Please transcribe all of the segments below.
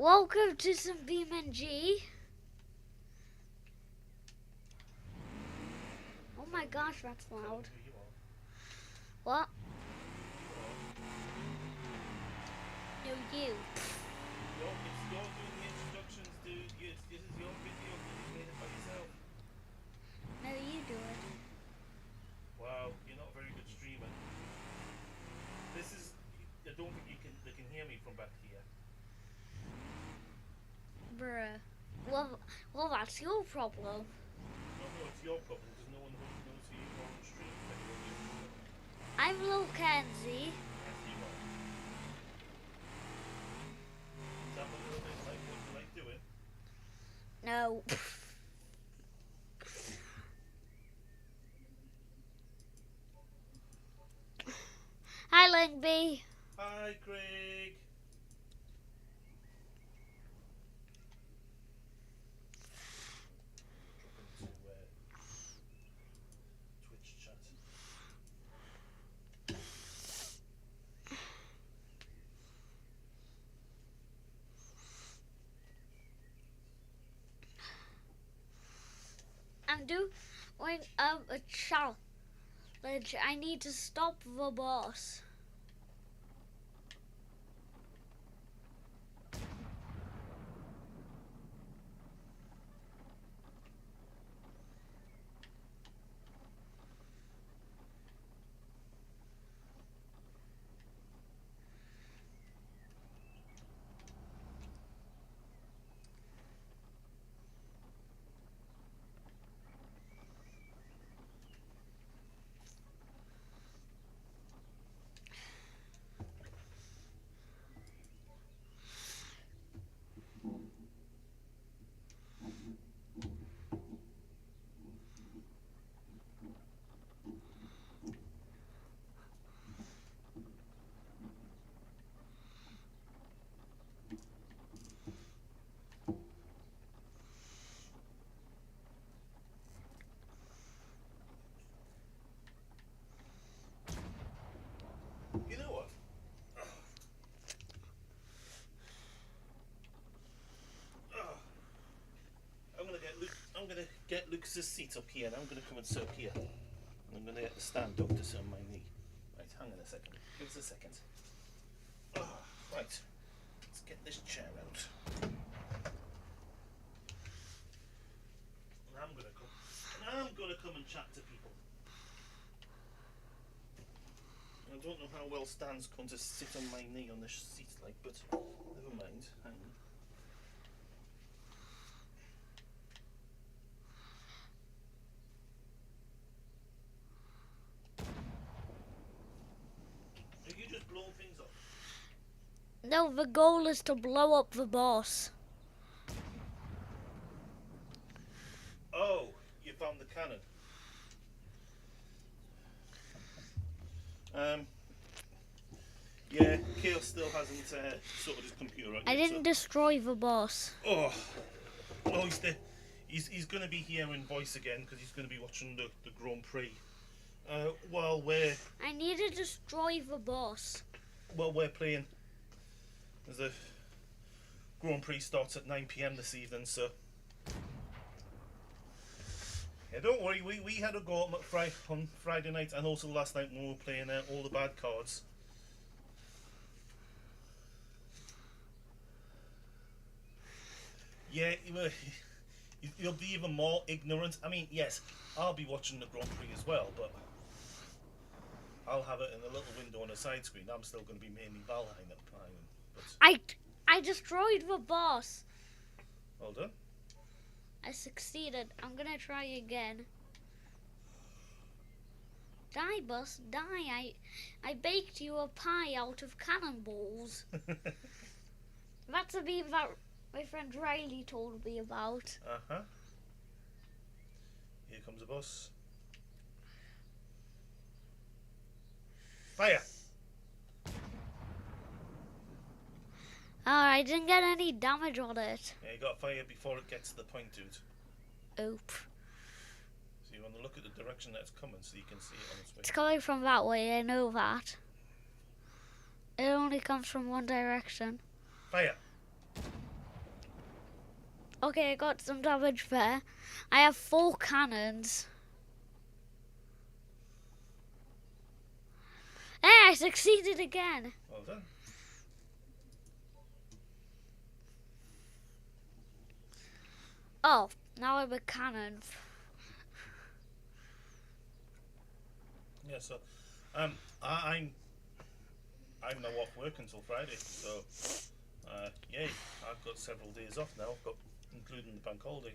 Welcome to some BeamNG. Oh my gosh, that's loud. What? No, you. It's you're doing the introductions, dude. This is your video. You made it by yourself. No, you do it. Wow, you're not a very good streamer. This is. I don't think they can hear me from back here. Bruh. Well, that's your problem. No, it's your problem because no one knows who you are on stream. I'm Lil Kenzie. Yes, you are. Is that a little bit like what you like doing? No. Hi, Lingby. Hi, Craig. Drop into Twitch chat. I'm doing a challenge. I need to stop the boss. You know what? I'm gonna get Lucas's seat up here, and I'm gonna come and sit up here. And I'm gonna get the stand up to sit on my knee. Right, hang on a second. Give us a second. Right, let's get this chair out. And I'm gonna come and chat to people. I don't know how well Stan's going to sit on my knee on the seat, like, but never mind. Hang on. Are you just blowing things up? No, the goal is to blow up the boss. Oh, you found the cannon. Yeah, Kale still hasn't sorted his computer out. I didn't destroy the boss. Oh, he's going to be here in voice again because he's going to be watching the Grand Prix. While I need to destroy the boss. we're playing. The Grand Prix starts at 9 PM this evening, so yeah, don't worry. We had a go on Friday night and also last night when we were playing all the bad cards. Yeah, you'll be even more ignorant. I mean, yes, I'll be watching the Grand Prix as well, but I'll have it in a little window on a side screen. I'm still going to be mainly Valheim at the time. I destroyed the boss. Well done. I succeeded. I'm gonna try again. Die, boss, die. I baked you a pie out of cannonballs. That's a beam that my friend Riley told me about. Uh-huh. Here comes the boss. Fire! Oh, I didn't get any damage on it. Yeah, you got fire before it gets to the point, dude. Oop. So you want to look at the direction that it's coming so you can see it on its way. It's coming from that way, I know that. It only comes from one direction. Fire! Okay, I got some damage there. I have 4 cannons. Hey, I succeeded again. Well done. Oh, now I'm a cannon. Yeah, so I'm now off work until Friday, so yay! I've got several days off now. I've got, including the bank holiday.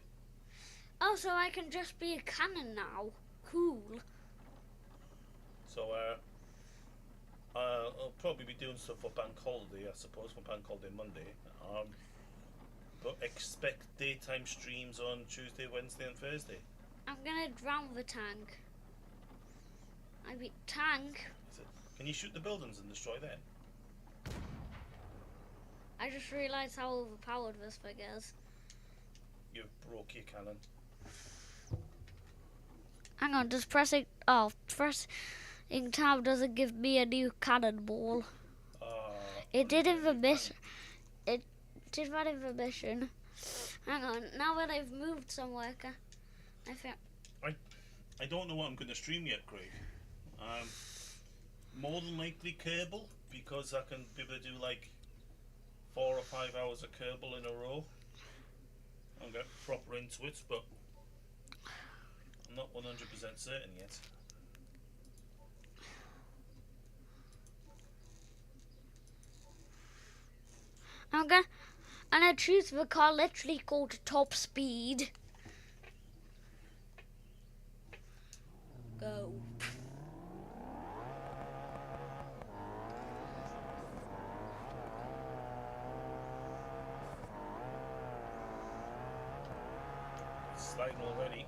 Oh, so I can just be a cannon now. Cool. So I'll probably be doing stuff for bank holiday, I suppose, for bank holiday Monday. But expect daytime streams on Tuesday, Wednesday, and Thursday. I'm gonna drown the tank. I mean, tank. Can you shoot the buildings and destroy them? I just realised how overpowered this thing is. You broke your cannon. Hang on, just pressing. Oh, pressing tab doesn't give me a new cannonball. It did in the mission. It did that in the mission. Hang on, now that I've moved somewhere, I think. I don't know what I'm going to stream yet, Craig. More than likely Kerbal, because I can be able to do like 4 or 5 hours of Kerbal in a row and get proper into it, but I'm not 100% certain yet. I'm gonna choose the car literally called Top Speed. Go. It's sliding already.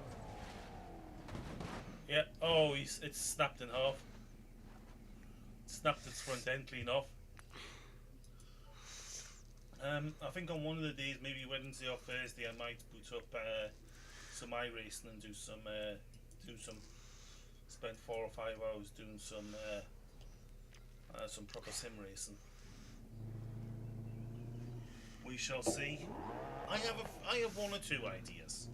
Yeah, oh, it's snapped in half. Snapped its front end clean off. I think on one of the days, maybe Wednesday or Thursday, I might boot up some iRacing and do some spend 4 or 5 hours doing some proper sim racing. We shall see. I have 1 or 2 ideas.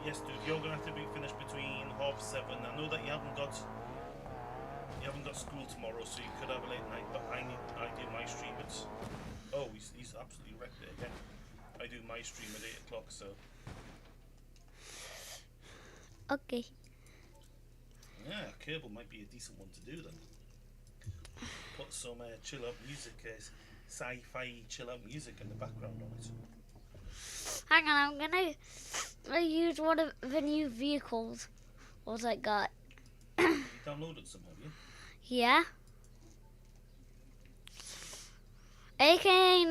Yes, dude, you're gonna have to be finished between 7:30. I know that you haven't got school tomorrow, so you could have a late night. But I do my stream at. Oh, he's absolutely wrecked it again. I do my stream at 8:00, so. Okay. Yeah, Kerbal might be a decent one to do then. Put some chill out music, sci-fi chill out music in the background on it. Hang on, I'm gonna use one of the new vehicles. What I got? You downloaded some, have you? Yeah. Okay,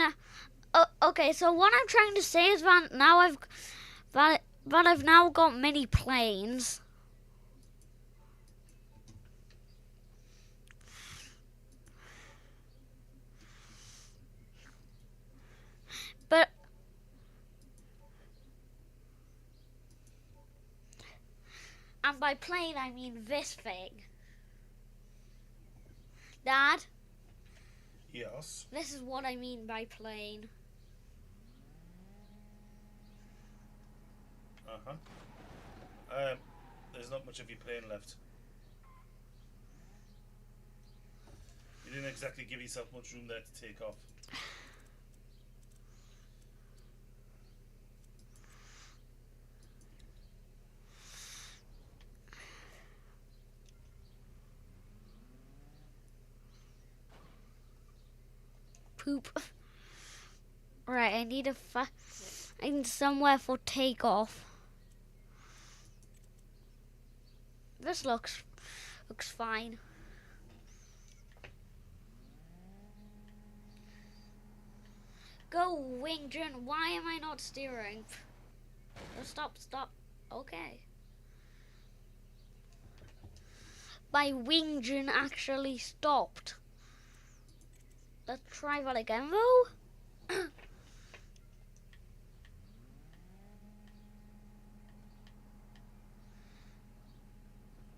okay. So what I'm trying to say is that now I've now got many planes. But and by plane I mean this thing. Dad? Yes. This is what I mean by plane. There's not much of your plane left. You didn't exactly give yourself much room there to take off. Poop. Right, I need I need somewhere for takeoff. This looks fine. Go, Wing Jun. Why am I not steering? Oh, stop. Okay. My Wing Jun actually stopped. Let's try that again, though.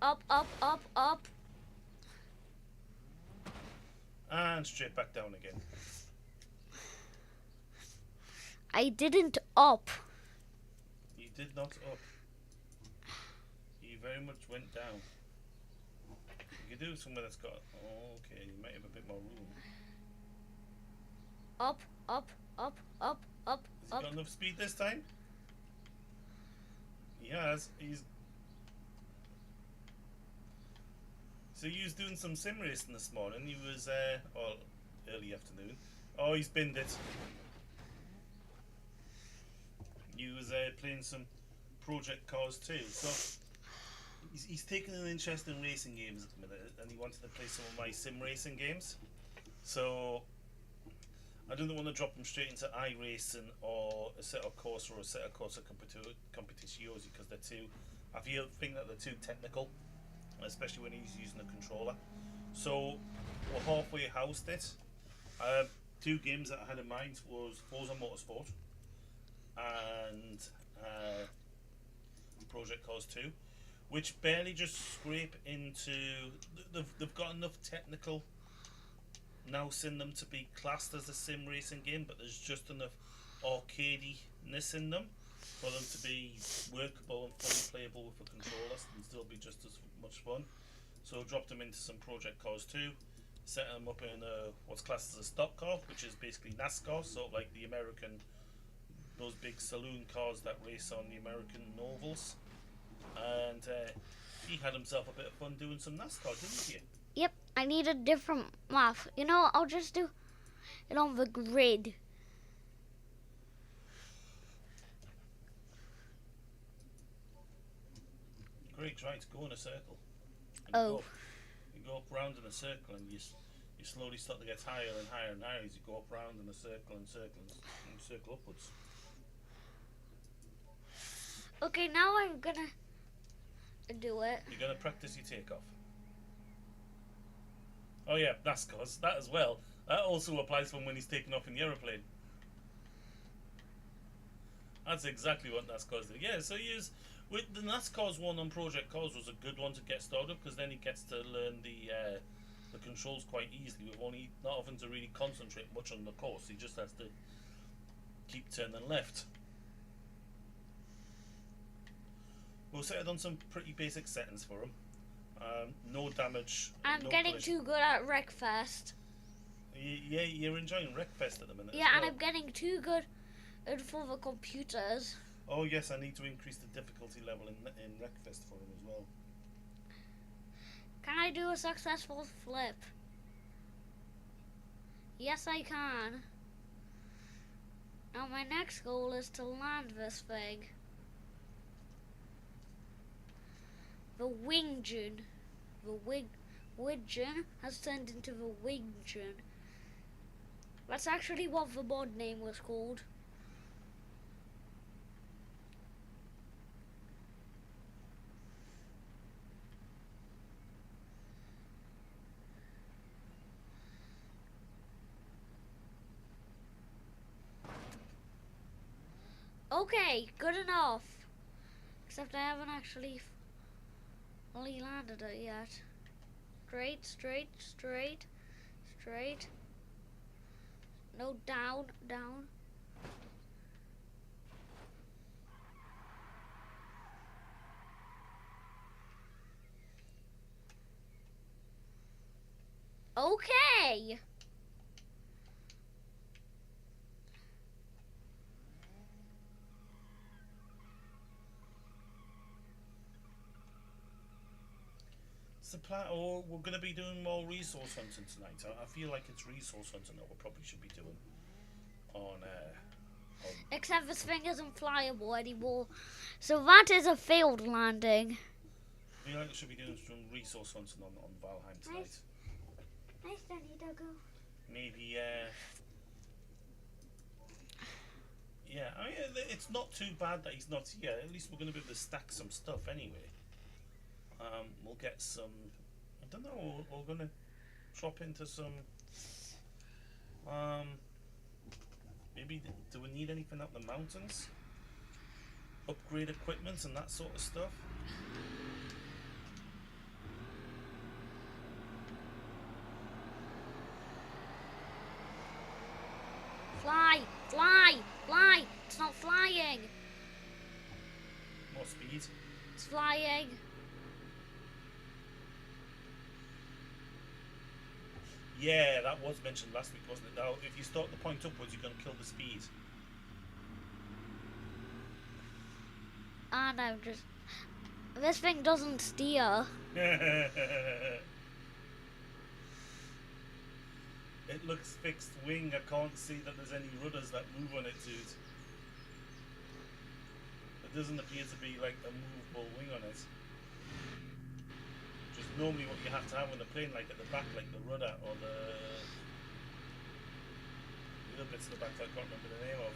Up, up, up, up. And straight back down again. I didn't up. You did not up. You very much went down. You could do somewhere that's got... Oh, okay, you might have a bit more room. Up, up, up, up, up, Has he up. got enough speed this time? He has. He's... So he was doing some sim racing this morning. He was, or early afternoon. Oh, he's binned it. He was playing some Project Cars too. So he's taken an interest in racing games at the minute, and he wanted to play some of my sim racing games. So I don't want to drop him straight into iRacing or a set of Corsa or a set of Corsa Competizione because they're too. I think that they're too technical, especially when he's using a controller. So we're halfway housed it. Two games that I had in mind was Forza Motorsport and Project Cars 2, which barely just scrape into. They've got enough technical nous in them to be classed as a sim racing game, but there's just enough arcadiness in them for them to be workable and fully playable with a controller and still be just as much fun. So dropped them into some Project Cars 2, set them up in what's classed as a stock car, which is basically NASCAR, sort of like the American, those big saloon cars that race on the American ovals. And he had himself a bit of fun doing some NASCAR, didn't he? Yep, I need a different map. You know, I'll just do it on the grid. Great, right, go in a circle. Oh. You go up round in a circle and you slowly start to get higher and higher and higher as you go up round in a circle and circle upwards. Okay, now I'm gonna do it. You're going to practice your takeoff. Oh yeah, NASCAR's, that as well. That also applies for when he's taking off in the aeroplane. That's exactly what NASCAR's do. Yeah, so with the NASCAR's one on Project Cars was a good one to get started because then he gets to learn the controls quite easily with only not having to really concentrate much on the course. He just has to keep turning left. We'll set it on some pretty basic settings for him. No damage. I'm no getting collision. too good at Wreckfest. Yeah, you're enjoying Wreckfest at the minute. Yeah, as well. and I'm getting too good for the computers. Oh yes, I need to increase the difficulty level in Wreckfest for him as well. Can I do a successful flip? Yes, I can. Now my next goal is to land this thing. The Wingin. The Widgeon has turned into the Wingin. That's actually what the mod name was called. Okay, good enough. Except I haven't actually fully landed it yet. Straight, straight, straight, straight. No, down, down. Okay. We're going to be doing more resource hunting tonight. I feel like it's resource hunting that we probably should be doing on Except this thing isn't flyable anymore. So that is a failed landing. I feel like we should be doing some resource hunting on Valheim tonight. Nice, Danny Doggo. Maybe, yeah, I mean, it's not too bad that he's not here. At least we're going to be able to stack some stuff anyway. We'll get some, I don't know, we're going to drop into some Maybe do we need anything up the mountains? Upgrade equipment and that sort of stuff? Fly! Fly! Fly! It's not flying! More speed? It's flying! Yeah, that was mentioned last week, wasn't it? Now, if you start the point upwards, you're going to kill the speed. And I'm just... This thing doesn't steer. It looks fixed wing. I can't see that there's any rudders that move on it, dude. It doesn't appear to be like a movable wing on it. Which is normally what you have to have on the plane, like at the back, like the rudder or the other bits at the back that I can't remember the name of.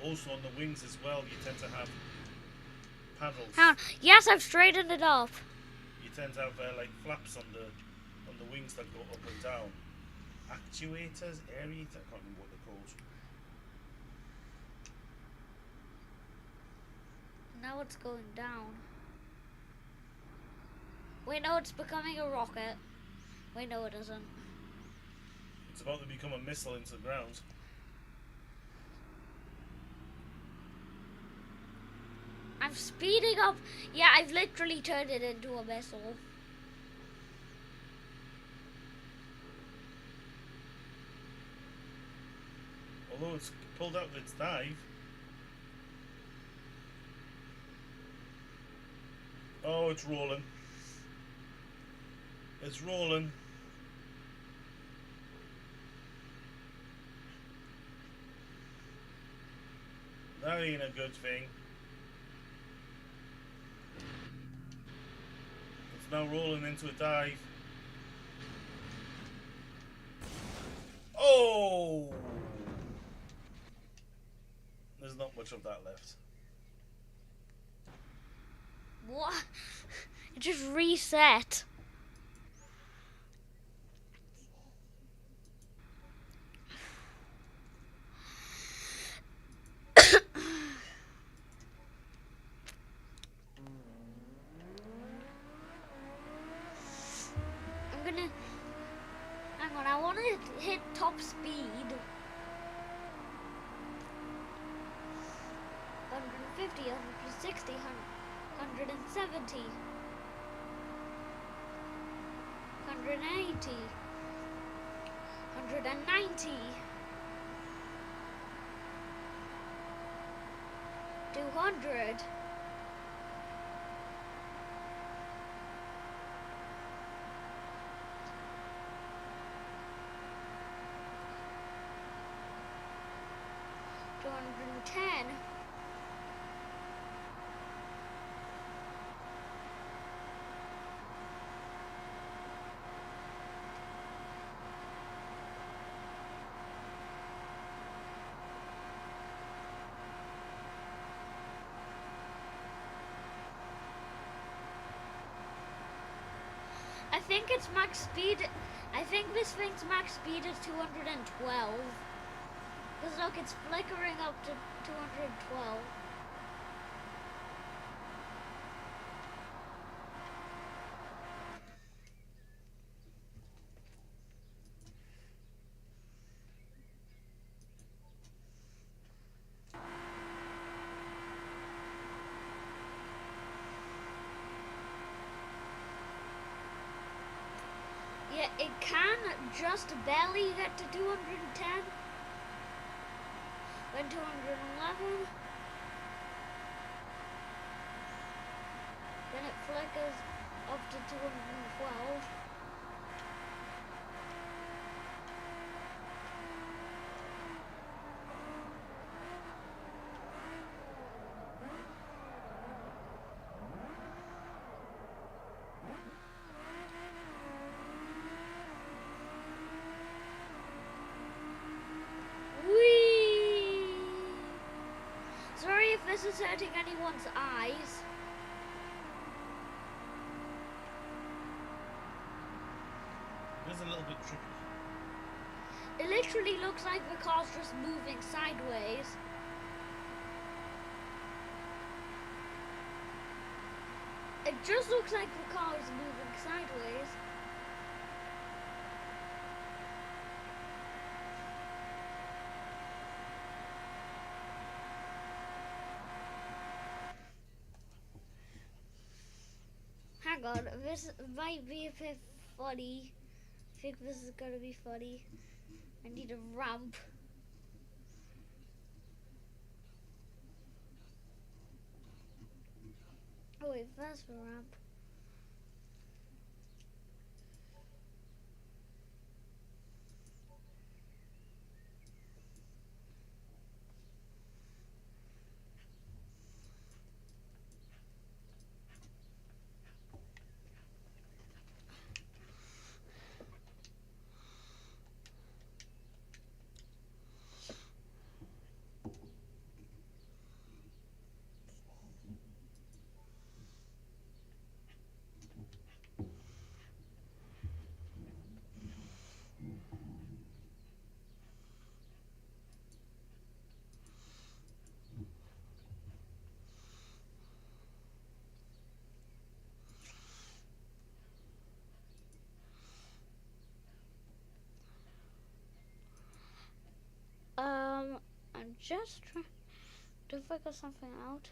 Also on the wings as well, you tend to have paddles. Yes, I've straightened it up. You tend to have like flaps on the wings that go up and down. Actuators, aerators, I can't remember what they're called. Now it's going down. Wait, no, it's becoming a rocket. Wait, no, it isn't. It's about to become a missile into the ground. I'm speeding up. Yeah, I've literally turned it into a missile. Although it's pulled out its dive. Oh, it's rolling. It's rolling. That ain't a good thing. It's now rolling into a dive. Oh! There's not much of that left. What? It just reset. Hang on, I want to hit top speed. 150, 160, 170, 180, 190, 200. $210. I think its max speed. I think this thing's max speed is 212. Because look, it's flickering up to 212. Yeah, it can just barely get to 210. Then 211. Then it flickers up to 212. Sorry if this is hurting anyone's eyes. is a little bit tricky. It literally looks like the car's just moving sideways. It just looks like the car is moving sideways. Hang on, this might be a bit funny. I think this is gonna be funny. I need a ramp. Oh wait, that's the ramp. I'm just trying to figure something out.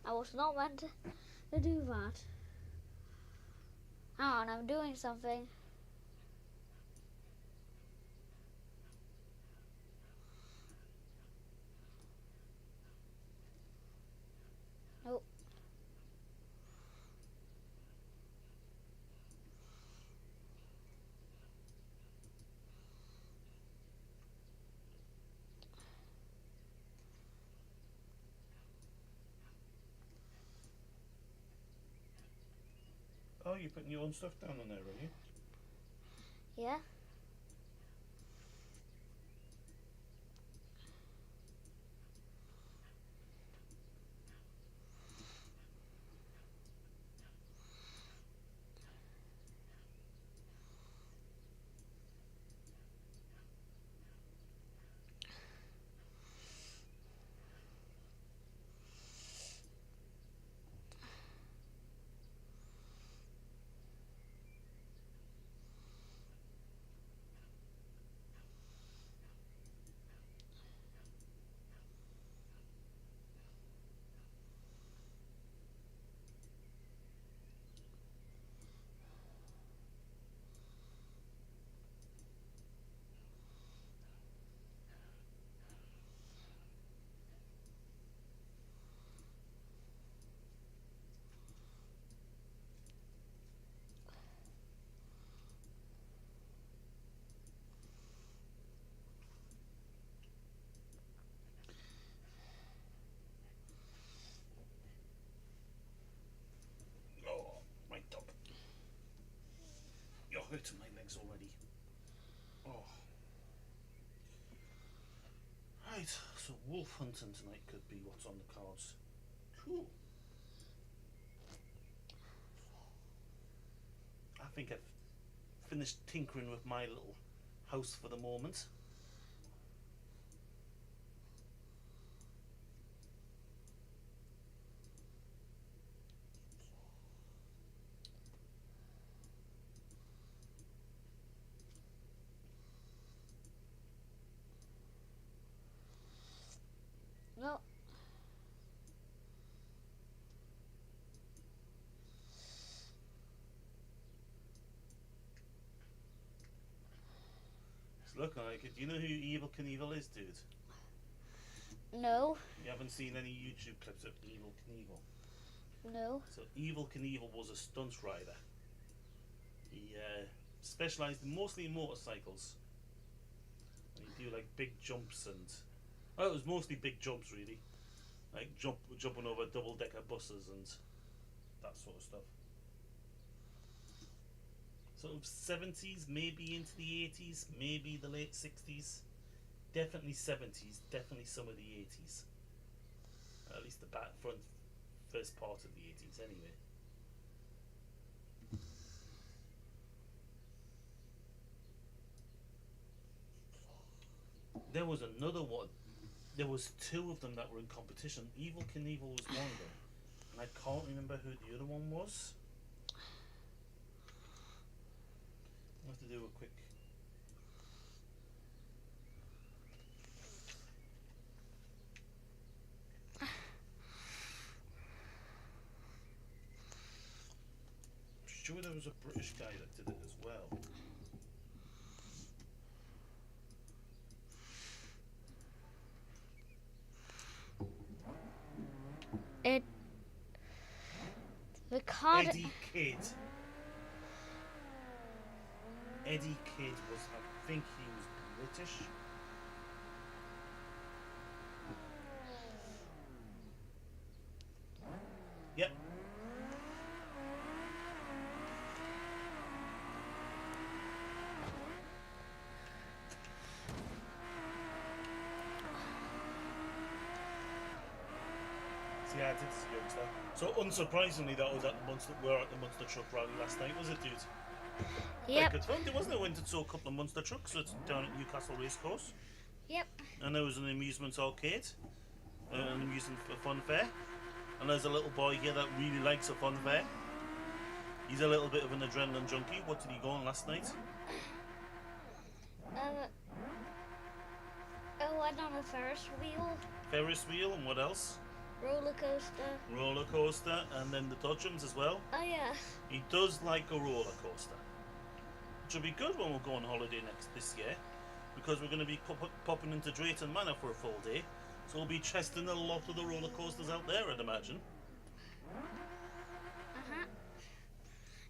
I was not meant to do that. Hang on, I'm doing something. Nope. Oh, you're putting your own stuff down on there, are you? Yeah. Oh, my dog. You're hurting my legs already. Oh. Right, so wolf hunting tonight could be what's on the cards. Cool. I think I've finished tinkering with my little house for the moment. No. It's looking like it. Do you know who Evil Knievel is, dude? No. You haven't seen any YouTube clips of Evil Knievel? No. So Evil Knievel was a stunt rider. He specialised mostly in motorcycles. And he'd do like big jumps and... Well, it was mostly big jumps really. Like jumping over double-decker buses and that sort of stuff. sort of 70s, maybe into the 80s, maybe the late 60s. Definitely 70s, definitely some of the 80s. At least the back front first part of the 80s anyway. There was another one. There was two of them that were in competition. Evil Knievel was one of them, and I can't remember who the other one was. I'll have to do a quick. I'm sure there was a British guy that did it as well. The card. Eddie Kidd. Eddie Kidd was, I think he was British. Yep. See, I did see youngster. So unsurprisingly, that was at the Munster. We're at the Munster Truck Rally last night, was it, dude? Yep. Quite good fun. There wasn't it? Went and saw a couple of Munster trucks down at Newcastle Racecourse. Yep. And there was an amusement arcade, an amusement fun fair. And there's a little boy here that really likes a fun fair. He's a little bit of an adrenaline junkie. What did he go on last night? I went on a Ferris wheel. Ferris wheel, and what else? Roller coaster. Roller coaster, and then the dodgems as well. Oh yeah. He does like a roller coaster, which will be good when we go on holiday this year, because we're going to be popping into Drayton Manor for a full day, so we'll be testing a lot of the roller coasters out there, I'd imagine.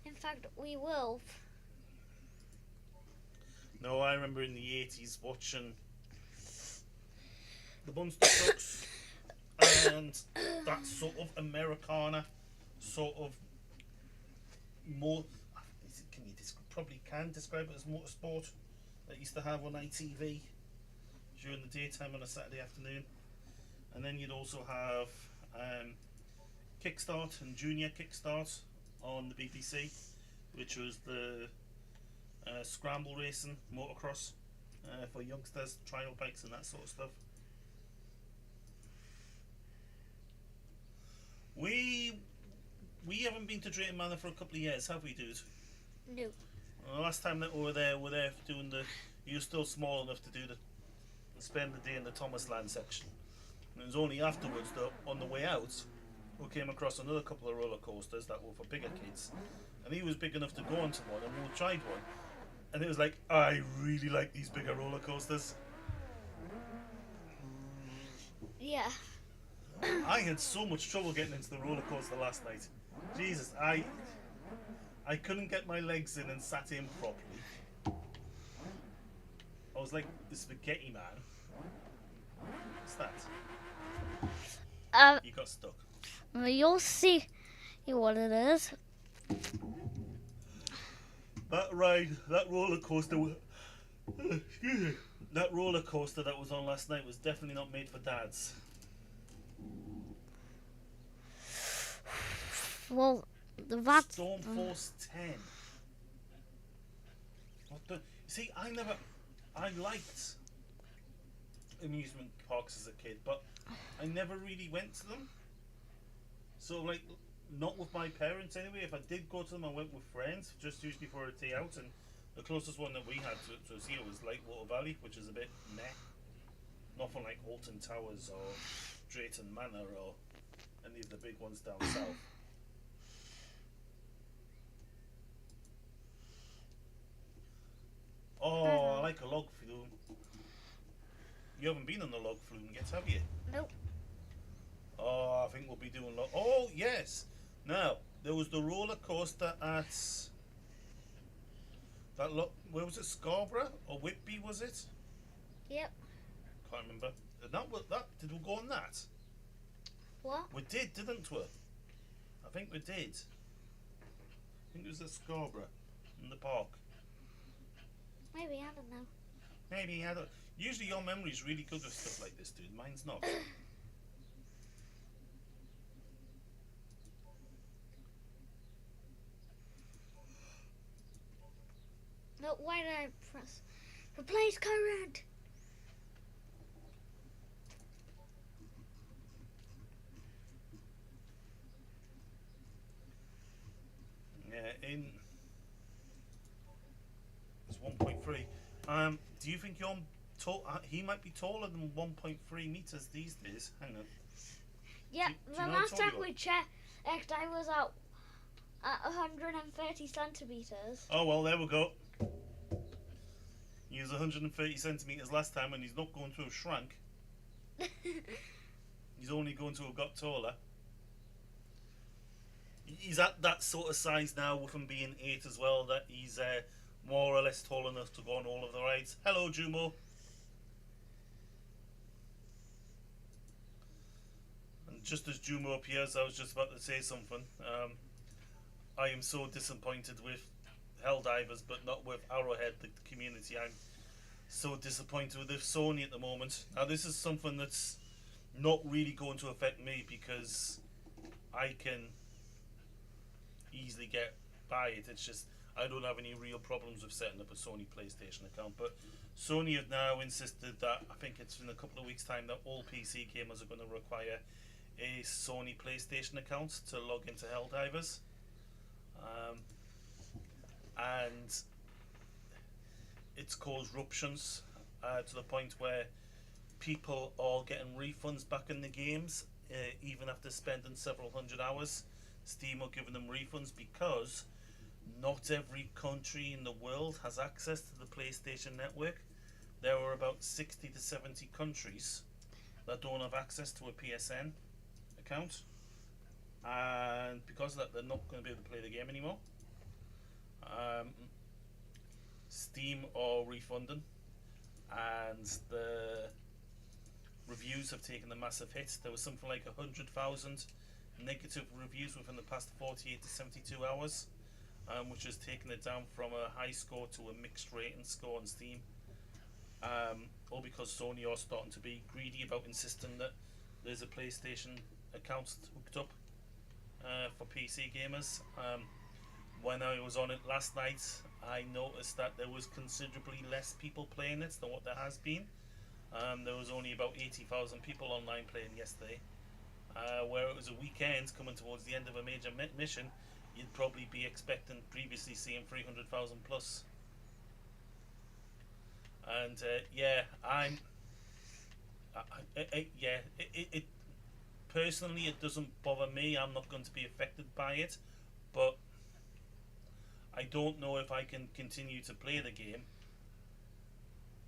In fact, we will. No, I remember in the 80s watching the Munster trucks and that sort of Americana, sort of more. Probably can describe it as motorsport that used to have on ITV during the daytime on a Saturday afternoon. And then you'd also have Kickstart and Junior Kickstart on the BBC, which was the scramble racing motocross for youngsters, trial bikes and that sort of stuff. We haven't been to Drayton Manor for a couple of years, have we, dude? No. The last time that we were there doing the. You were still small enough to spend the day in the Thomas Land section. And it was only afterwards that, on the way out, we came across another couple of roller coasters that were for bigger kids. And he was big enough to go onto one, and we tried one. And it was like, I really like these bigger roller coasters. Yeah. I had so much trouble getting into the roller coaster last night. Jesus, I couldn't get my legs in and sat in properly. I was like the spaghetti man. What's that? You got stuck. You'll see what it is. That ride, that roller coaster, that roller coaster that was on last night was definitely not made for dads. Well, Storm Force 10. What the? See, I liked amusement parks as a kid, but I never really went to them. So, like, not with my parents anyway. If I did go to them, I went with friends, just usually for a day out. And the closest one that we had to us here was Lightwater Valley, which is a bit meh. Nothing like Alton Towers or Drayton Manor or any of the big ones down south. Oh, I like a log flume. You haven't been on the log flume yet, have you? Nope. Oh, I think we'll be doing log. Oh, yes. Now, there was the roller coaster at where was it? Scarborough or Whitby, was it? Yep. Can't remember. Did we go on that? What? We did, didn't we? I think we did. I think it was at Scarborough. in the park? Maybe, I don't know. Maybe, I don't. Usually your memory's really good with stuff like this, dude. Mine's not. No, why did I press replace current? Yeah, in it's 1.3. Do you think you're tall? He might be taller than 1.3 meters these days. Hang on. Yeah, Do the you know how last tall time you are? we checked, I was at 130 centimeters. Oh well, there we go. He was 130 centimeters last time, and he's not going to have shrunk. He's only going to have got taller. He's at that sort of size now, with him being 8 as well, that he's more or less tall enough to go on all of the rides. Hello, Jumo. And just as Jumo appears, I was just about to say something. I am so disappointed with Helldivers, but not with Arrowhead, the community. I'm so disappointed with Sony at the moment. Now, this is something that's not really going to affect me because I can easily get by it. It's just I don't have any real problems with setting up a Sony PlayStation account. But Sony have now insisted that I think it's in a couple of weeks' time that all PC gamers are going to require a Sony PlayStation account to log into Helldivers. And it's caused ruptions to the point where people are getting refunds back in the games even after spending several hundred hours. Steam are giving them refunds because not every country in the world has access to the PlayStation Network. There are about 60 to 70 countries that don't have access to a PSN account, and because of that, they're not going to be able to play the game anymore. Steam are refunding, and the reviews have taken a massive hit. There was something like 100,000 negative reviews within the past 48 to 72 hours, which has taken it down from a high score to a mixed rating score on Steam. All because Sony are starting to be greedy about insisting that there's a PlayStation account hooked up for PC gamers. When I was on it last night, I noticed that there was considerably less people playing it than what there has been. There was only about 80,000 people online playing yesterday. Where it was a weekend coming towards the end of a major mission, you'd probably be expecting previously seeing 300,000 plus. And yeah, it personally, it doesn't bother me. I'm not going to be affected by it, but I don't know if I can continue to play the game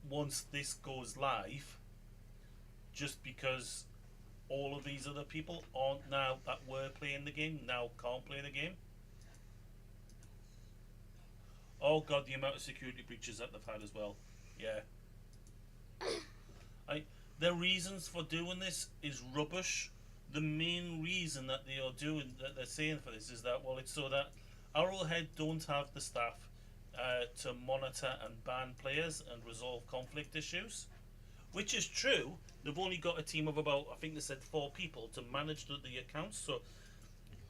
once this goes live, just because all of these other people aren't now that were playing the game now can't play the game. Oh god, the amount of security breaches that they've had as well. Yeah. Their reasons for doing this is rubbish. The main reason that they're saying for this is that, well, it's so that Arrowhead don't have the staff to monitor and ban players and resolve conflict issues, which is true. They've only got a team of about, I think they said 4 people to manage the accounts. So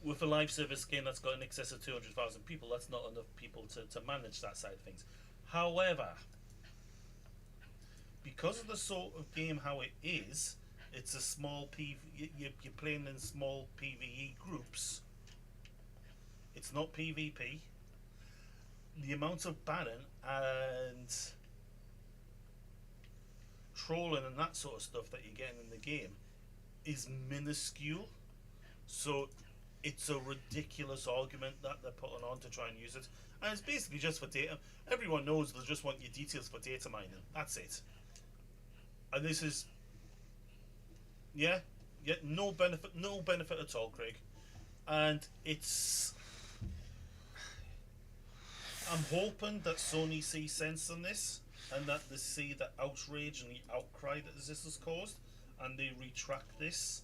with a live service game that's got in excess of 200,000 people, that's not enough people to manage that side of things. However, because of the sort of game how it is, it's a small you're playing in small PvE groups. It's not PvP. The amount of banning and trolling and that sort of stuff that you're getting in the game is minuscule. So it's a ridiculous argument that they're putting on to try and use it. And it's basically just for data. Everyone knows they just want your details for data mining. That's it. And this is, yeah, no benefit at all, Craig. And it's, I'm hoping that Sony sees sense in this, and that they see the outrage and the outcry that this has caused, and they retract this.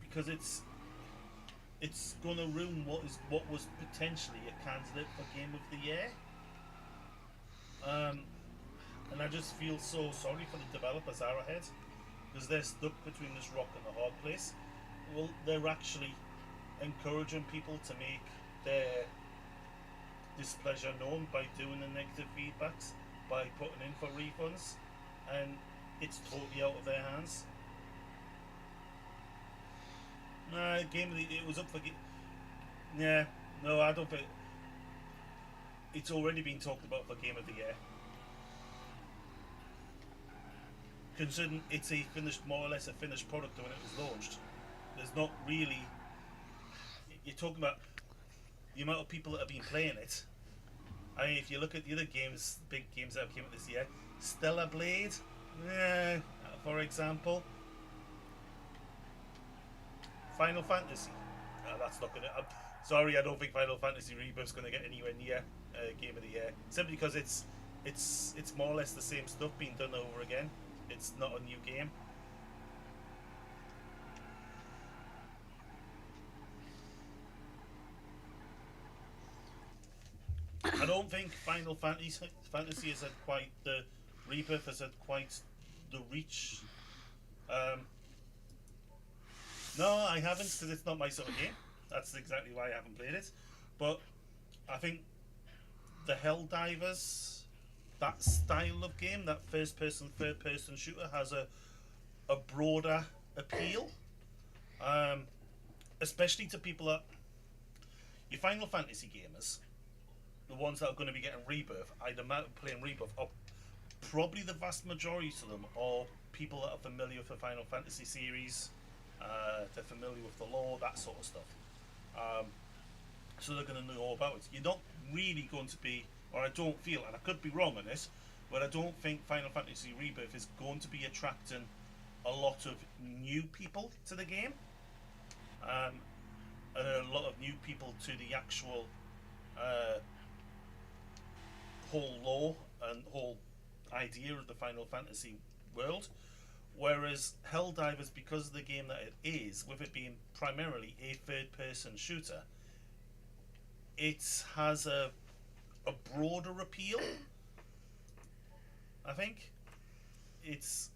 Because it's going to ruin what was potentially a candidate for Game of the Year. Um, and I just feel so sorry for the developers Arrowhead because they're stuck between this rock and a hard place. Well, they're actually encouraging people to make their displeasure known by doing the negative feedbacks, by putting in for refunds, and it's totally out of their hands. Nah, game of the it was up for. Yeah, no, I don't think it's already been talked about for Game of the Year. Considering it's a finished, more or less a finished product when it was launched, there's not really. You're talking about the amount of people that have been playing it. I mean, if you look at the other games, big games that have came out this year, Stellar Blade, yeah, for example, Final Fantasy. That's not gonna. Sorry, I don't think Final Fantasy Rebirth's gonna get anywhere near Game of the Year. Simply because it's more or less the same stuff being done over again. It's not a new game. I don't think Fantasy has had quite the Rebirth has had quite the reach. Um, no, I haven't because it's not my sort of game. That's exactly why I haven't played it. But I think the Helldivers, that style of game, that first person, third person shooter, has a broader appeal. Um, Especially to people that your Final Fantasy gamers, the ones that are going to be getting Rebirth, either playing Rebirth, or probably the vast majority of them are people that are familiar with the Final Fantasy series, they're familiar with the lore, that sort of stuff. Um, so they're going to know all about it. You're not really going to be, or I don't feel, and I could be wrong on this, but I don't think Final Fantasy Rebirth is going to be attracting a lot of new people to the game, and a lot of new people to the actual uh, whole lore and whole idea of the Final Fantasy world. Whereas Helldivers, because of the game that it is, with it being primarily a third-person shooter, it has a broader appeal. I think it's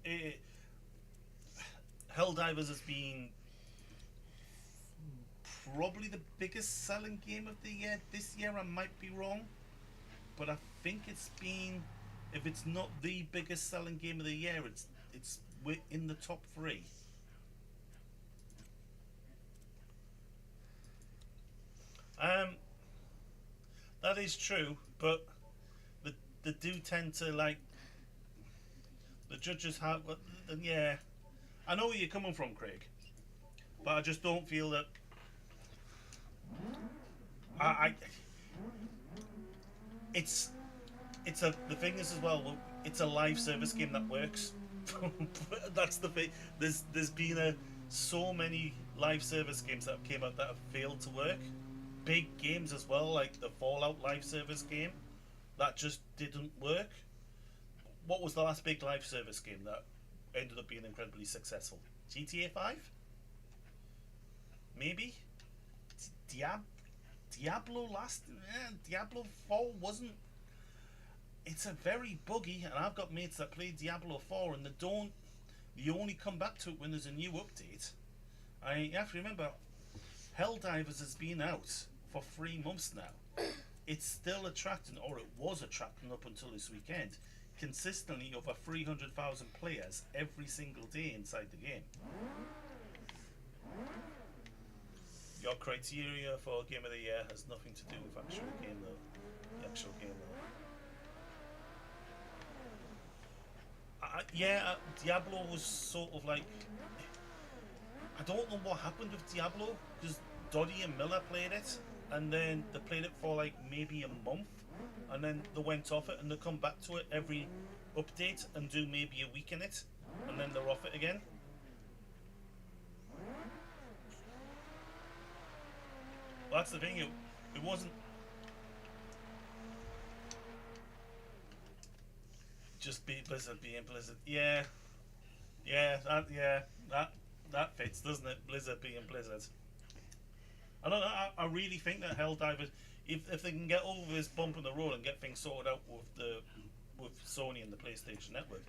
it, Helldivers has been probably the biggest selling game of the year this year. I might be wrong, but I think it's been, if it's not the biggest selling game of the year, it's in the top three. Um, that is true, but they do tend to like the judges have. Yeah, I know where you're coming from, Craig, but I just don't feel that. I it's a the thing is as well. It's a live service game that works. That's the thing. There's been so many live service games that have came out that have failed to work. Big games as well, like the Fallout live service game, that just didn't work. What was the last big live service game that ended up being incredibly successful? GTA 5? Maybe? Diab- Diablo last. Diablo 4 wasn't. It's a very buggy, and I've got mates that play Diablo 4 and they don't. You only come back to it when there's a new update. You have to remember, Helldivers has been out for 3 months now. It's still attracting, or it was attracting up until this weekend, consistently over 300,000 players every single day inside the game. Your criteria for Game of the Year has nothing to do with actual game though. The actual game though. Diablo was sort of like, I don't know what happened with Diablo because Doddy and Miller played it, and then they played it for like maybe a month, and then they went off it, and they come back to it every update and do maybe a week in it, and then they're off it again. Well, that's the thing. It wasn't just Blizzard being Blizzard. Yeah, yeah, that that fits, doesn't it? Blizzard being Blizzard. I don't know. I really think that Helldivers, if they can get over this bump in the road and get things sorted out with Sony and the PlayStation Network,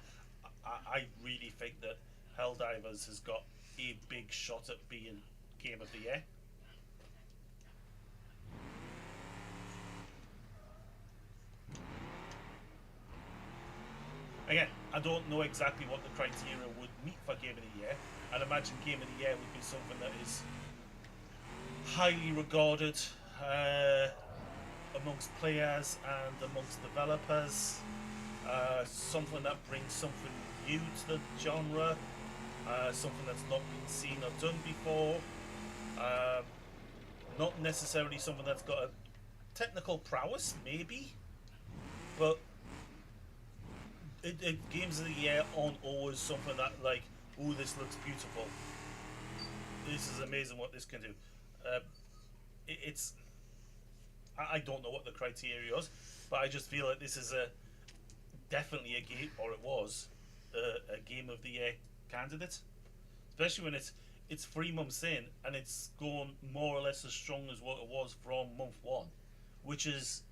I really think that Helldivers has got a big shot at being Game of the Year. Again, I don't know exactly what the criteria would meet for Game of the Year. I'd imagine Game of the Year would be something that is highly regarded uh, amongst players and amongst developers. Something that brings something new to the genre, something that's not been seen or done before. Um, Not necessarily something that's got a technical prowess, maybe, but games of the year aren't always something that like, oh, this looks beautiful. This is amazing what this can do. Uh, it's I don't know what the criteria is, but I just feel like this is a definitely a game, or it was a game of the year candidate, especially when it's 3 months in and it's gone more or less as strong as what it was from month one, which is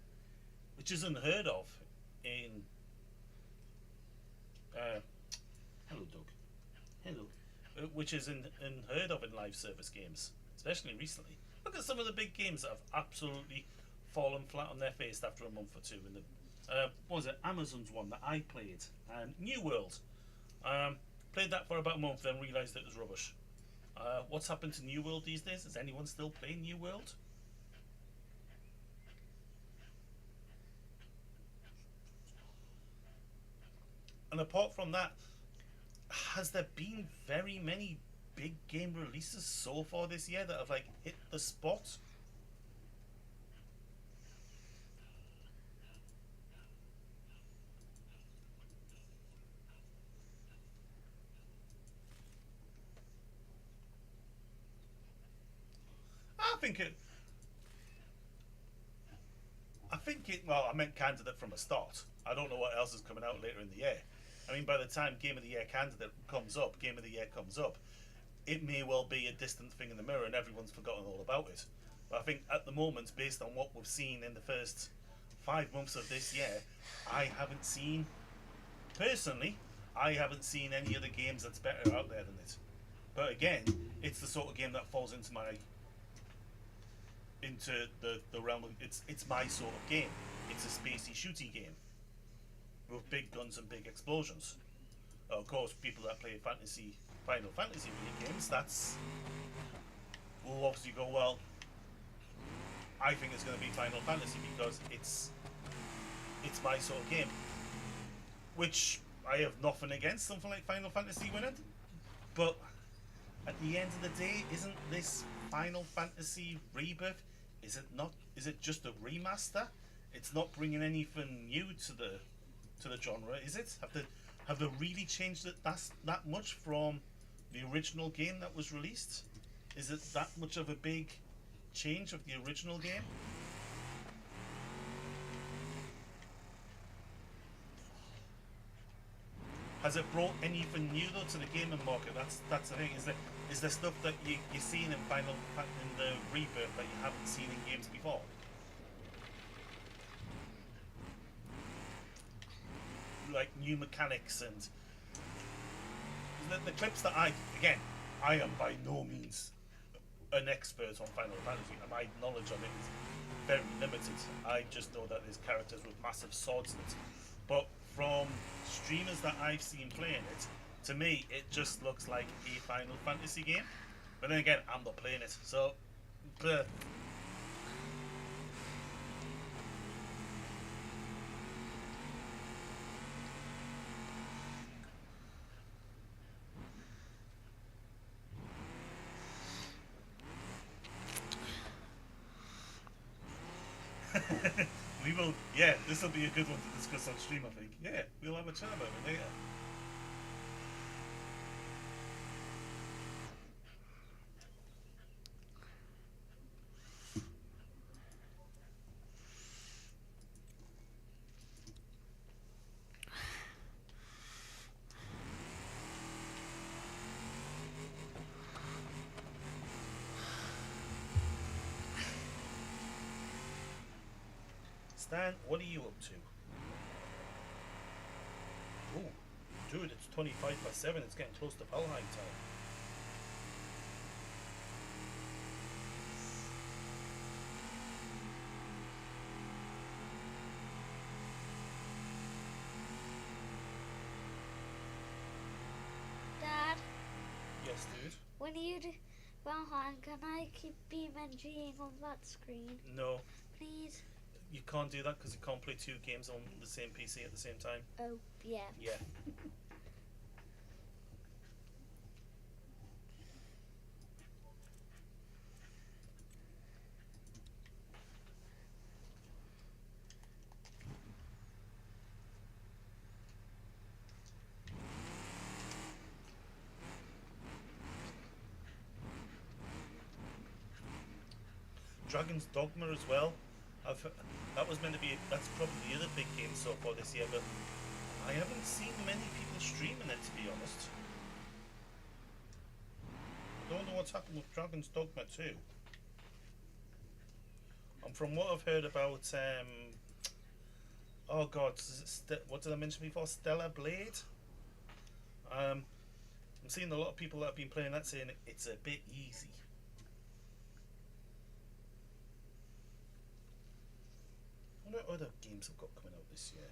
unheard of in. Uh, Hello, Doug. Hello. Which is unheard of in live service games, especially recently. Look at some of the big games that have absolutely fallen flat on their face after a month or two. In the what was it? Amazon's one that I played, New World. Played that for about a month, then realised it was rubbish. What's happened to New World these days? Is anyone still playing New World? And apart from that, has there been very many big game releases so far this year that have like hit the spot? I think it. I think it. Well, I meant candidate from a start. I don't know what else is coming out later in the year. I mean, by the time Game of the Year candidate comes up, Game of the Year comes up, it may well be a distant thing in the mirror and everyone's forgotten all about it. But I think at the moment, based on what we've seen in the first 5 months of this year, I haven't seen, personally, I haven't seen any other games that's better out there than it. But again, it's the sort of game that falls into the realm of it's my sort of game. It's a spacey shooty game with big guns and big explosions. Of course, people that play Final Fantasy video games, that's will obviously go, well, I think it's going to be Final Fantasy because it's my sort of game. Which I have nothing against something like Final Fantasy winning, but at the end of the day, isn't this Final Fantasy Rebirth? Is it not? Is it just a remaster? It's not bringing anything new to the genre, is it? Have they really changed it that much from the original game that was released? Is it that much of a big change of the original game? Has it brought anything new though to the gaming market? That's the thing. Is there stuff that you're seeing in the Rebirth that you haven't seen in games before? Like new mechanics and the clips that I am by no means an expert on Final Fantasy, and my knowledge of it is very limited. I just know that there's characters with massive swords in it. But from streamers that I've seen playing it, to me it just looks like a Final Fantasy game. But then again, I'm not playing it, so. Bleh. We will, yeah, this will be a good one to discuss on stream, I think. Yeah, we'll have a chat about it later. Stan, what are you up to? Ooh, dude, it's 7. It's getting close to Valheim time. Dad, Yes, dude. when you do Valheim, can I keep BeamNGing on that screen? No, Please? you can't do that because you can't play 2 games on the same PC at the same time. Oh, yeah. Yeah. Dragon's Dogma as well. That was meant to be. That's probably the other big game so far this year, but I haven't seen many people streaming it, to be honest. I don't know what's happened with Dragon's Dogma 2. And from what I've heard about, oh god, what did I mention before? Stellar Blade. I'm seeing a lot of people that have been playing that saying it's a bit easy. What other games have got coming out this year?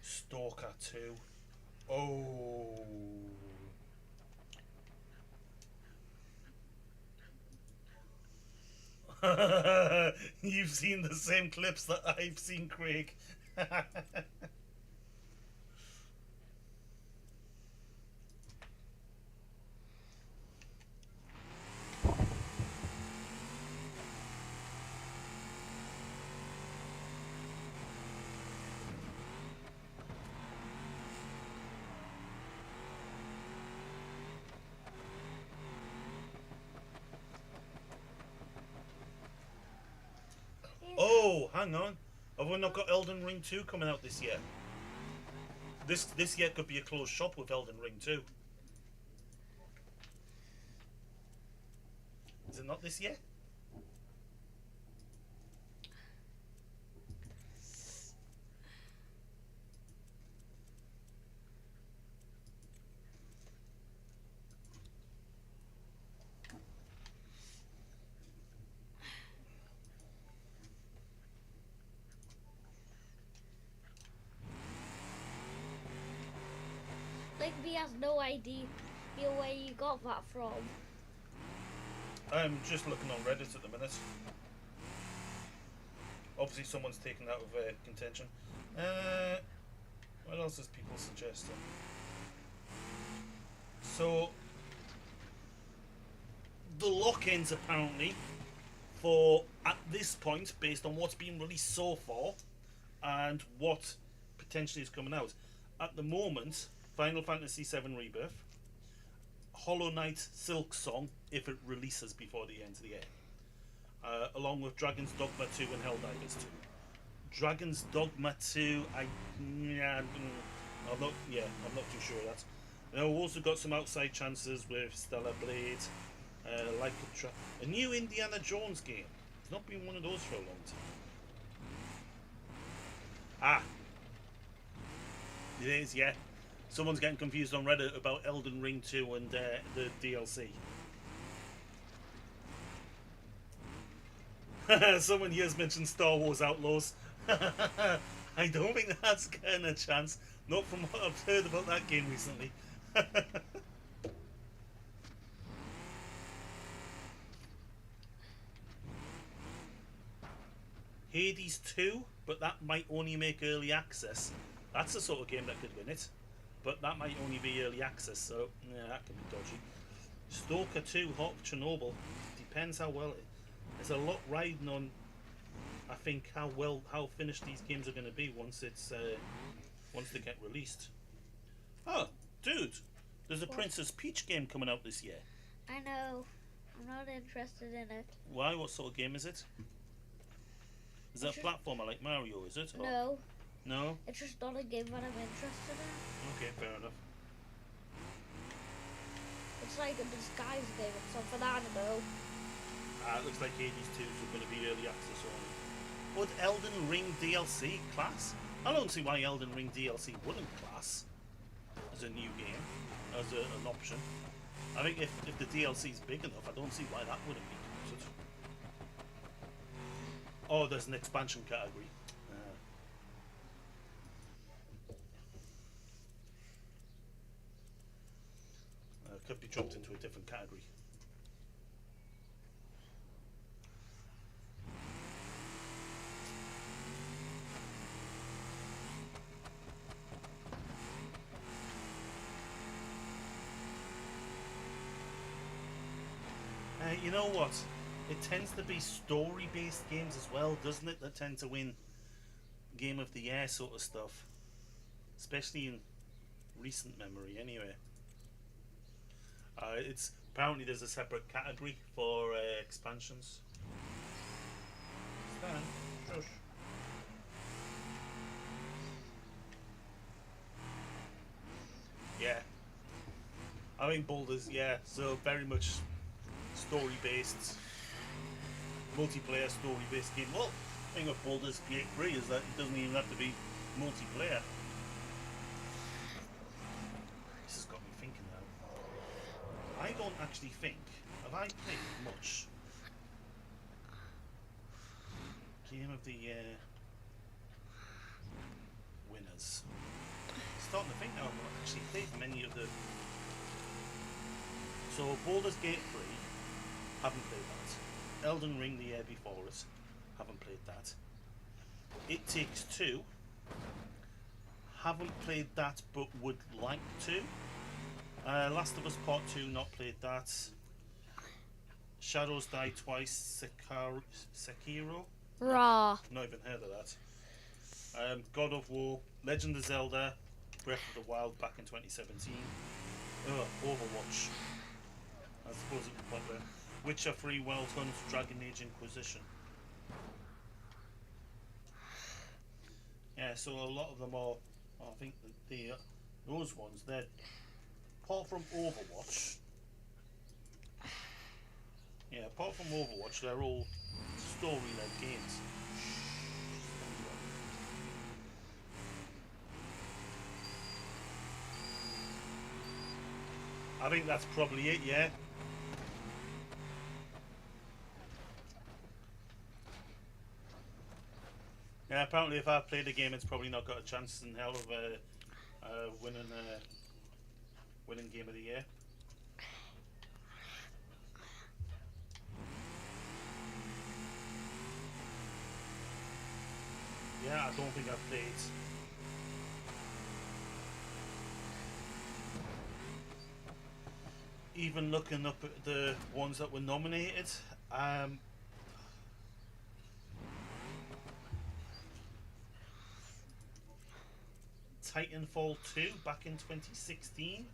Stalker 2. Oh. You've seen the same clips that I've seen, Craig. Oh, hang on. Have we not got Elden Ring 2 coming out this year? This year could be a closed shop with Elden Ring 2. Is it not this year? Like, he has no idea where you got that from. I'm just looking on Reddit at the minute. Obviously someone's taken that out of contention. What else is people suggesting? So, the lock-ins apparently for, at this point, based on what's been released so far and what potentially is coming out, at the moment, Final Fantasy VII Rebirth, Hollow Knight Silk Song, if it releases before the end of the year, along with Dragon's Dogma 2 and Helldivers 2. Dragon's Dogma 2, I'm not too sure of that. Now, we've also got some outside chances with Stellar Blade, like a new Indiana Jones game. It's not been one of those for a long time. It is, yeah. Someone's getting confused on Reddit about Elden Ring 2 and the DLC. Someone here has mentioned Star Wars Outlaws. I don't think that's getting a chance. Not from what I've heard about that game recently. Hades 2, but that might only make early access. That's the sort of game that could win it. But that might only be early access, so yeah, that could be dodgy. Stalker 2, Hot Chernobyl. Depends how well it. There's a lot riding on, I think, how finished these games are going to be once they get released. Oh, dude, there's a Princess Peach game coming out this year. I know. I'm not interested in it. Why? What sort of game is it? Is that a platformer like Mario, is it? Or? No. No? It's just not a game that I'm interested in. Okay, fair enough. It's like a disguise game or something, I don't know. It looks like Hades 2 is going to be early access only. Would Elden Ring DLC class? I don't see why Elden Ring DLC wouldn't class as a new game, as an option. I think if the DLC is big enough, I don't see why that wouldn't be counted. Oh, there's an expansion category. Could be dropped into a different category. You know what? It tends to be story-based games as well, doesn't it? That tend to win Game of the Year sort of stuff, especially in recent memory. Anyway, it's apparently there's a separate category for expansions. Stan, shush. Yeah, I think Boulders. Yeah, so very much story-based, multiplayer story-based game. Well, the thing of Boulders Gate 3 is that it doesn't even have to be multiplayer. This has got me thinking now. I don't actually think, have I played much Game of the Year winners? Starting to think now, I've not actually played many of the. So Baldur's Gate 3, haven't played that. Elden Ring the year before it, haven't played that. It Takes Two, haven't played that but would like to. Last of Us Part 2, not played that. Shadows Die Twice, Sekiro? Raw. Not even heard of that. God of War, Legend of Zelda, Breath of the Wild back in 2017. Overwatch. I suppose it would pop there. Witcher 3, Wild Hunt, Dragon Age Inquisition. Yeah, so a lot of them are. I think those ones, they're apart from Overwatch. Yeah, apart from Overwatch, they're all story-led games. I think that's probably it, yeah. Yeah, apparently if I've played a game, it's probably not got a chance in hell of winning Game of the Year. Yeah, I don't think I've played. Even looking up at the ones that were nominated, Titanfall 2 back in 2016.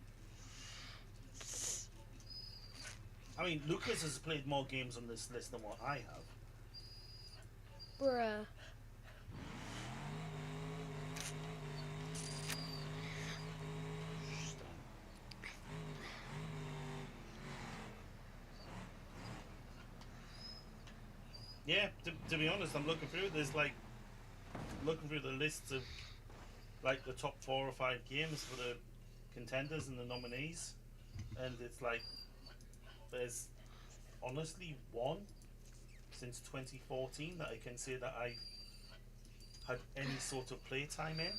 I mean, Lucas has played more games on this list than what I have. Bruh. Yeah, to be honest, I'm looking through. There's like looking through the lists of like the top 4 or 5 games for the contenders and the nominees, and it's like there's honestly one since 2014 that I can say that I had any sort of playtime in.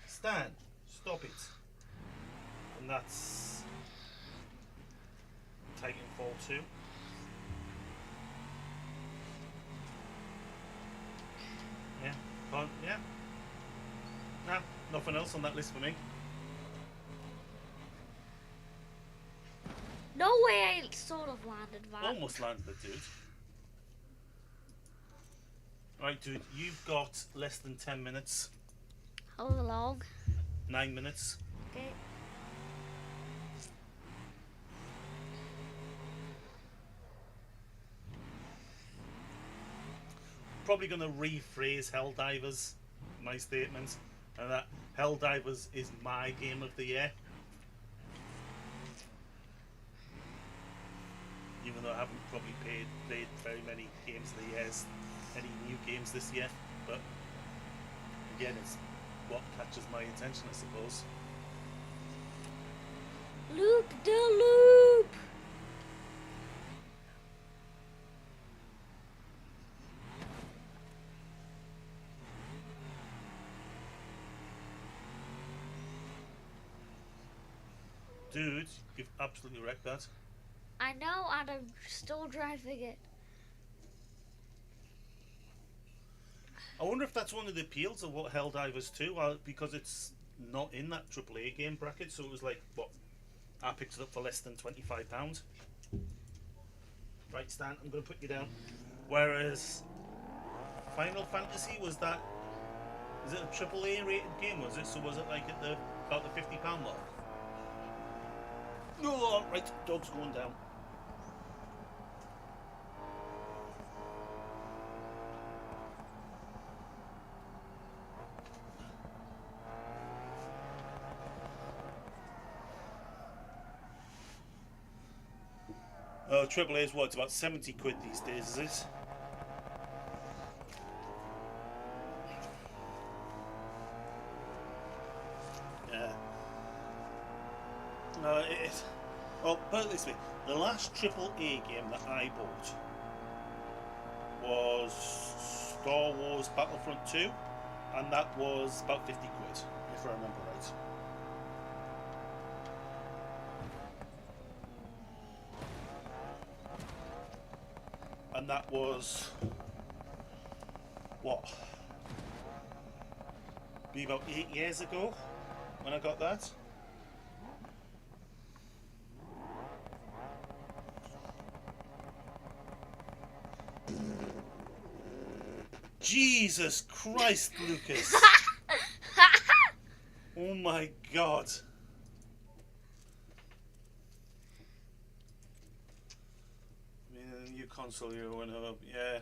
Stan, stop it. And that's Titanfall 2. Yeah, can't, yeah. Nah, nothing else on that list for me. No way I sort of landed that. Almost landed it, dude. Right, dude, you've got less than 10 minutes. How long? 9 minutes. Okay. probably going to rephrase Helldivers, my statement, and that Helldivers is my game of the year. Even though I haven't probably played very many games of the years, any new games this year, but again, it's what catches my attention, I suppose. Loop the loop! Dude, you've absolutely wrecked that. I know, and I'm still driving it. I wonder if that's one of the appeals of what Helldivers 2, because it's not in that AAA game bracket, so it was like, what, I picked it up for less than £25. Right, Stan, I'm going to put you down. Whereas Final Fantasy is it a AAA rated game, was it? So was it like at about the £50 mark? No, right, dog's going down. AAA is what? It's about 70 quid these days, is it? Yeah. Well, put it this way: the last AAA game that I bought was Star Wars Battlefront 2, and that was about 50 quid, if I remember right. And that was what? Be about 8 years ago when I got that. Jesus Christ, Lucas! Oh my God! I mean, new console, you went up, yeah.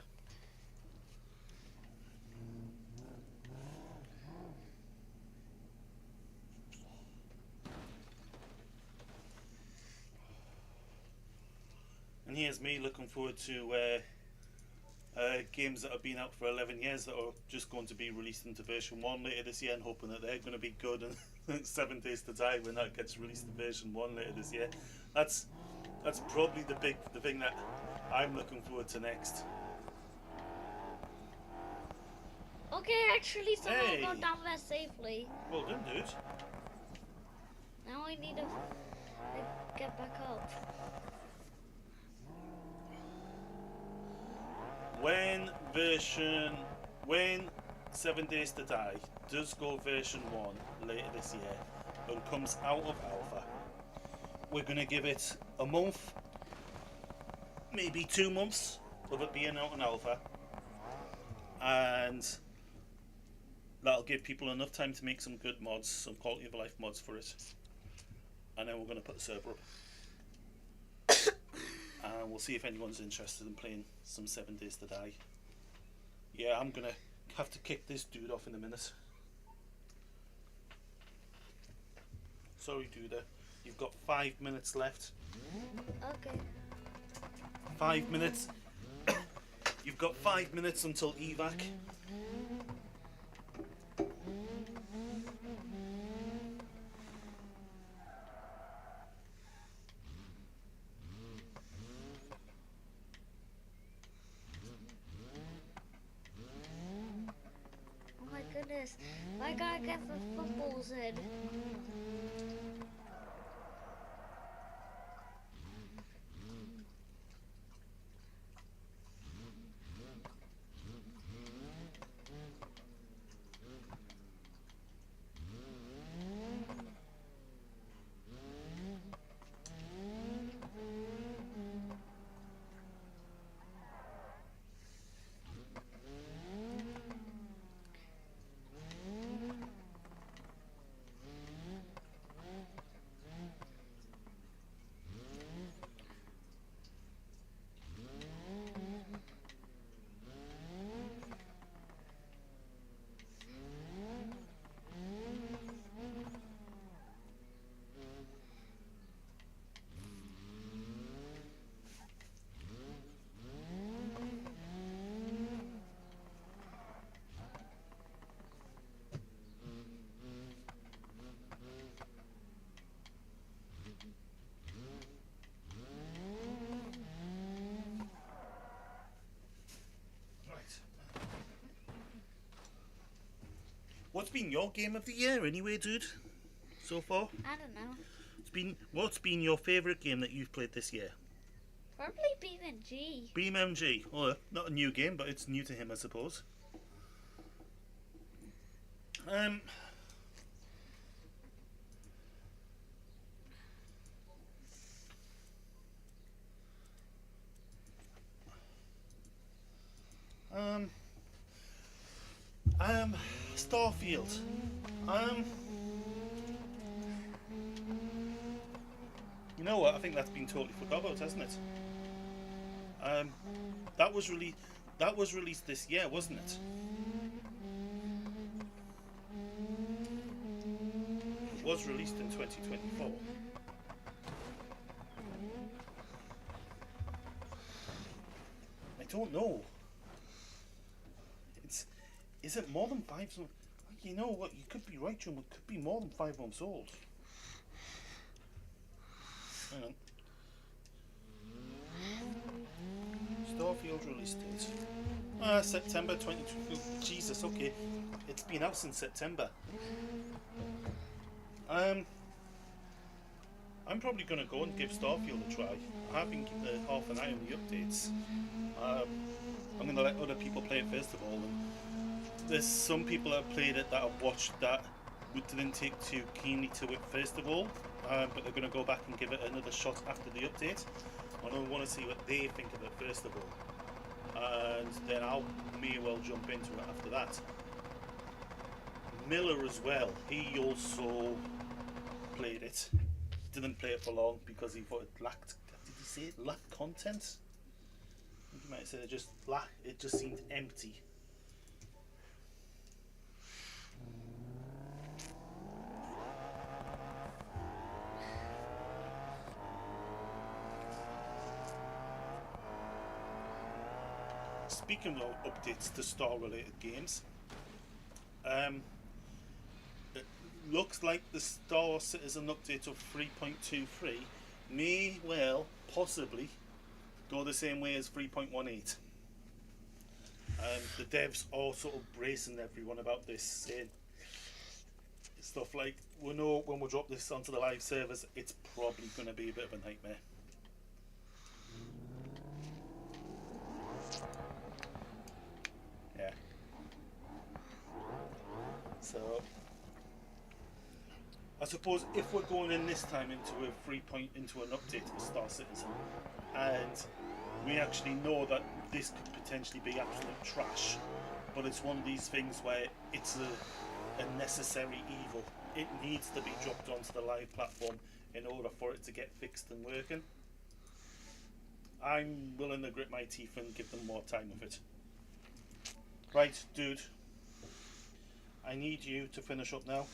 And here's me looking forward to games that have been out for 11 years that are just going to be released into version 1 later this year, and hoping that they're going to be good. And 7 Days to Die, when that gets released in version 1 later this year, that's probably the thing that I'm looking forward to next. Okay, actually, someone Hey. got down there safely. Well done, dude. Now I need to get back up. When 7 Days to Die does go version 1 later this year and comes out of alpha, we're going to give it a month, maybe 2 months of it being out in alpha, and that'll give people enough time to make some good mods, some quality of life mods for it, and then we're going to put the server up. And we'll see if anyone's interested in playing some 7 Days to Die. Yeah, I'm gonna have to kick this dude off in a minute. Sorry, dude. You've got 5 minutes left. Okay. 5 minutes. You've got 5 minutes until evac. Oh my goodness. I gotta get the footballs in. What's been your game of the year anyway, dude? So far? I don't know. What's been your favourite game that you've played this year? Probably BeamNG. BeamNG. Oh, not a new game, but it's new to him, I suppose. Um, um, Starfield. You know what? I think that's been totally forgot about, hasn't it? That was released this year, wasn't it? It was released in 2024. I don't know. Is it more than 5 months? You know what? You could be right, Jim. It could be more than 5 months old. Hang on. Starfield release date. September 22. Jesus, okay. It's been out since September. I'm probably going to go and give Starfield a try. I have been keeping half an eye on the updates. I'm going to let other people play it first of all. And there's some people that have played it that have watched that didn't take too keenly to it first of all, but they're going to go back and give it another shot after the update. I don't want to see what they think of it first of all, and then I may well jump into it after that. Miller as well, he also played it. Didn't play it for long because he thought it lacked, did he say it lacked content? I think he might have said it just seemed empty. Speaking of updates to Star-related games, it looks like the Star Citizen update of 3.23 may well, possibly, go the same way as 3.18. The devs are sort of bracing everyone about this, saying stuff like, we know when we drop this onto the live servers, it's probably going to be a bit of a nightmare. Yeah. So I suppose if we're going in this time into into an update of Star Citizen, and we actually know that this could potentially be absolute trash, but it's one of these things where it's a necessary evil. It needs to be dropped onto the live platform in order for it to get fixed and working. I'm willing to grit my teeth and give them more time with it. Right, dude. I need you to finish up now.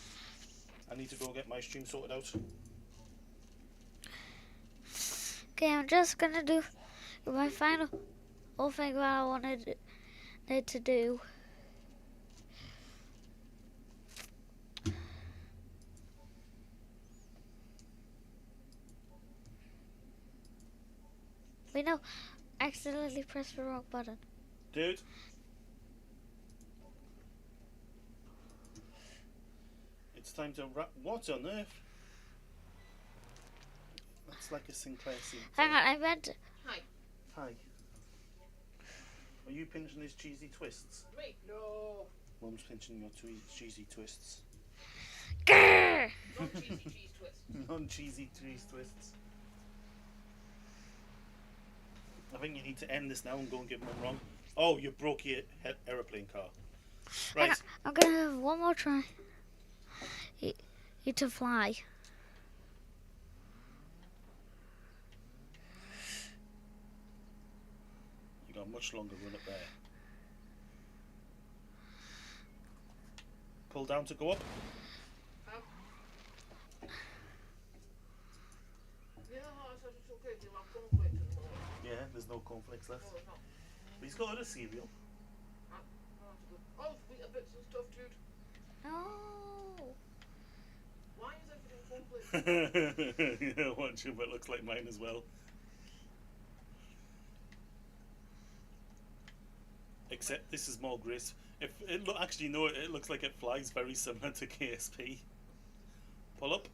I need to go get my stream sorted out. Okay, I'm just gonna do my final thing what I wanted it to do. Wait, no, accidentally pressed the wrong button. Dude. It's time to wrap. What on earth? That's like a Sinclair scene. Hang on, I meant. Hi. Hi. Are you pinching his cheesy twists? Me? No. Mum's pinching your cheesy twists. Grrr! Non-cheesy cheese twist. Non-cheesy cheese twists. I think you need to end this now and go and give him a wrong. Oh, you broke your aeroplane car. Right. I'm gonna have one more try. You to fly. You got a much longer run up there. Pull down to go up. Yeah, I said it's okay. Do you have cornflakes in the morning? Yeah, there's no cornflakes left. No, it's not. But he's got other cereal. Oh, sweeter bits and stuff, dude. No. Why is everything cornflakes? You know what, Jim, it looks like mine as well. except this is more graceful. If it actually no, it looks like it flies very similar to KSP. Pull up,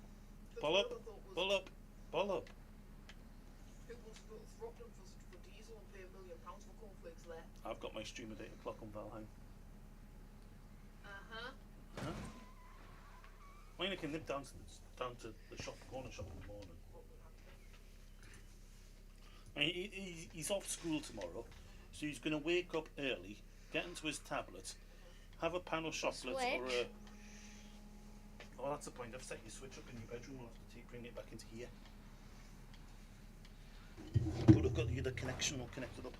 pull up, pull up, pull up. Who wants to go to Throckmorton for diesel and pay £1 million for cornflakes there? I've got my stream at 8 o'clock on Valheim. Huh? Mine I can nip down to the shop, corner shop in the morning. I mean, he's off school tomorrow, so he's going to wake up early, get into his tablet, have a pan of chocolate or a... Oh, that's the point. I've set your switch up in your bedroom. We'll have to bring it back into here. But I've got the other connection all connected up.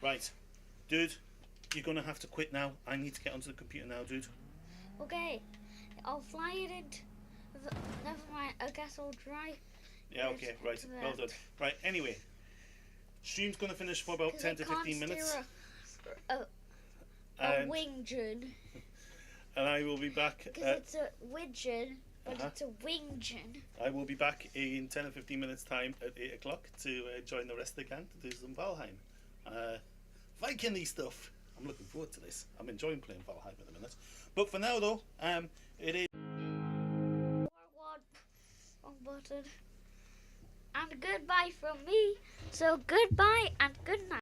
Right, dude, you're going to have to quit now. I need to get onto the computer now, dude. Okay, I'll fly it into never mind, I guess I'll try. Yeah, okay, right, well done. Right, anyway, stream's going to finish for about 10 to 15 minutes. A wingin. And I will be back. Because it's a widgeon, but it's a wingin. I will be back in 10 or 15 minutes time at 8 o'clock to join the rest of the gang to do some Valheim. Viking-y stuff. I'm looking forward to this. I'm enjoying playing Valheim at the minute. But for now though, it is... Wrong button. And goodbye from me. So goodbye and good night.